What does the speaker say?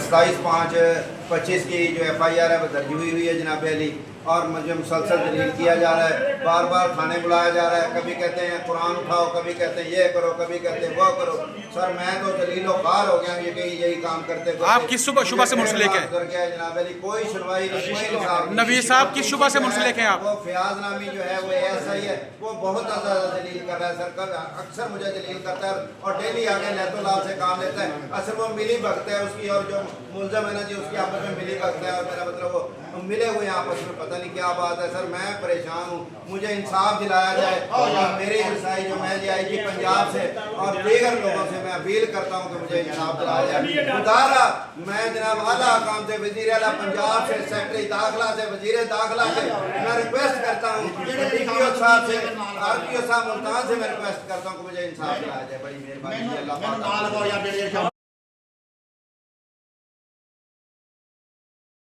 27/5/25 की जो FIR है वो दर्ज हुई है जनाब अली। और मुझे मुसलसल दलील किया जा रहा है, बार बार थाने बुलाया जा रहा है। कभी कहते हैं कुरान उठाओ, कभी कहते हैं ये करो, कभी कहते हैं वो करो। सर मैं तो दलीलो कार हो गया, ये यही काम करते करते। आप किस शुबा से मुंसलिक हैं? जनाब अली कोई सुनवाई नहीं, कोई इंसाफ नहीं। नवीद साहब किस शुबा से मुंसलिक हैं आप? वो फयाज नामी जो है वो ASI है, वो बहुत ज़्यादा दलील कर रहा है सर। कब अक्सर मुझे दलील करता है और डेली आके लैतुल्लाह से काम लेता है। असल वो मिली भगत है उसकी, और जो मुलजम है ना जी उसकी आपस में मिली भगत है। और मेरा मतलब वो मिले हुए आपस में, पता नहीं क्या बात है सर। मैं परेशान हूँ, मुझे इंसाफ दिलाया जाए। और मेरी रसाई जो मैं IG पंजाब से और दीगर लोगों से मैं अपील करता हूँ कि मुझे इंसाफ दिलाया जाए। खुदारा मैं जनाब आला काम से, वज़ीर आला पंजाब से, सेक्रेटरी दाखिला से, वज़ीर दाखिला से मैं रिक्वेस्ट करता हूँ, DPO साहब से, RPO साहब मुल्तान से मैं रिक्वेस्ट करता हूँ कि मुझे इंसाफ दिलाया जाए। बड़ी मेहरबानी, अल्लाह